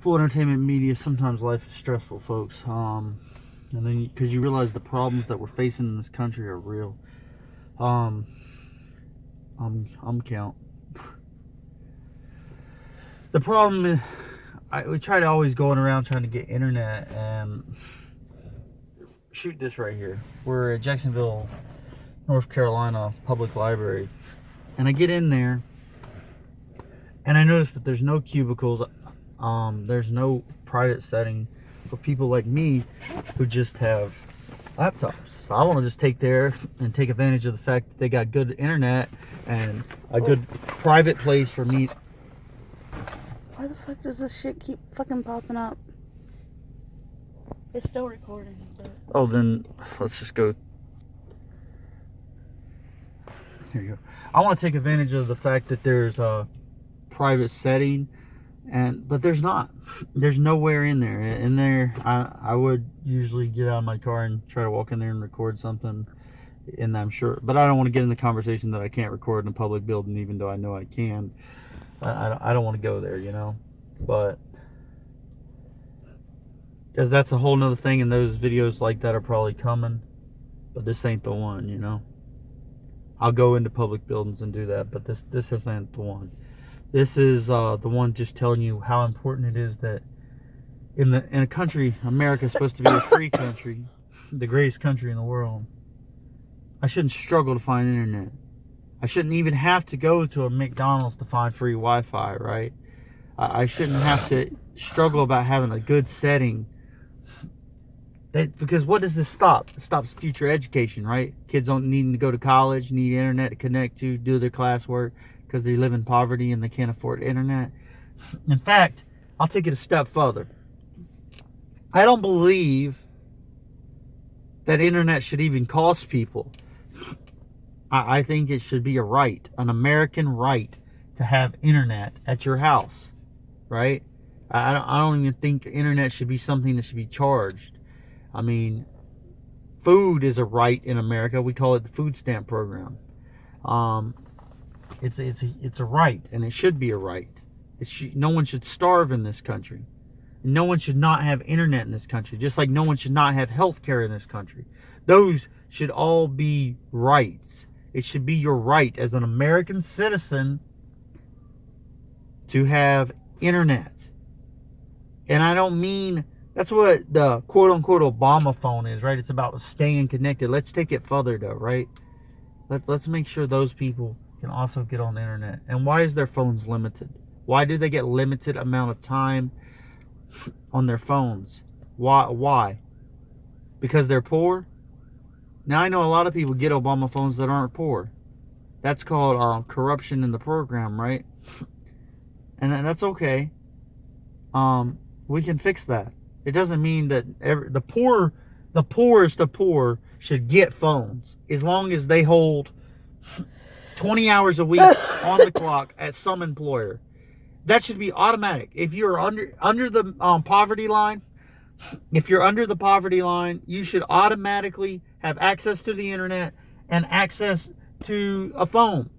full entertainment media. Sometimes life is stressful, folks. And then because you realize the problems that we're facing in this country are real. I'm count. The problem is, we try to always going around trying to get internet and shoot this right here. We're at Jacksonville, North Carolina Public Library, and I get in there and I notice that there's no cubicles. There's no private setting for people like me who just have laptops. So I want to just take there and take advantage of the fact that they got good internet and a good private place for me. Why the fuck does this shit keep fucking popping up? It's still recording. But... Oh, then let's just go. Here you go. I want to take advantage of the fact that there's a private setting, but there's not. There's nowhere in there. In there, I would usually get out of my car and try to walk in there and record something. And I'm sure, but I don't want to get in the conversation that I can't record in a public building, even though I know I can. I don't want to go there, you know. But because that's a whole nother thing, and those videos like that are probably coming. But this ain't the one, you know. I'll go into public buildings and do that, but this isn't the one. This is the one just telling you how important it is that in a country, America is supposed to be a free country, the greatest country in the world. I shouldn't struggle to find internet. I shouldn't even have to go to a McDonald's to find free Wi-Fi, right? I shouldn't have to struggle about having a good setting. Because what does this stop? It stops future education, right? Kids don't need to go to college, need internet to connect to, do their classwork, because they live in poverty and they can't afford internet. In fact, I'll take it a step further. I don't believe that internet should even cost people. I think it should be a right, an American right, to have internet at your house, right? I don't even think internet should be something that should be charged. I mean, food is a right in America. We call it the food stamp program. It's a right, and it should be a right. No one should starve in this country. No one should not have internet in this country, just like no one should not have health care in this country. Those should all be rights. It should be your right as an American citizen to have internet. And I don't mean, that's what the quote-unquote Obama phone is, right? It's about staying connected. Let's take it further, though, right? Let's make sure those people can also get on the internet. And why is their phones limited? Why do they get limited amount of time on their phones? Why? Because they're poor? Now, I know a lot of people get Obama phones that aren't poor. That's called corruption in the program, right? And that's okay. We can fix that. It doesn't mean that the poorest of poor should get phones, as long as they hold 20 hours a week on the clock at some employer. That should be automatic. If you're under the poverty line, you should automatically have access to the internet and access to a phone.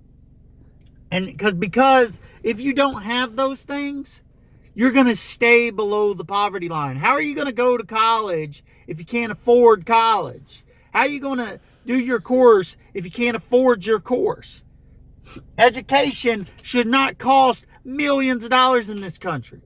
And because if you don't have those things, you're going to stay below the poverty line. How are you going to go to college if you can't afford college? How are you going to do your course if you can't afford your course? Education should not cost millions of dollars in this country.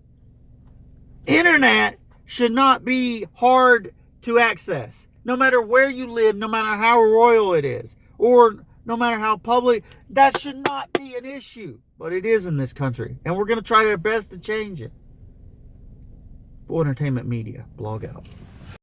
Internet should not be hard to access. No matter where you live, no matter how royal it is, or no matter how public, that should not be an issue. But it is in this country. And we're going to try our best to change it. Full Entertainment Media, blog out.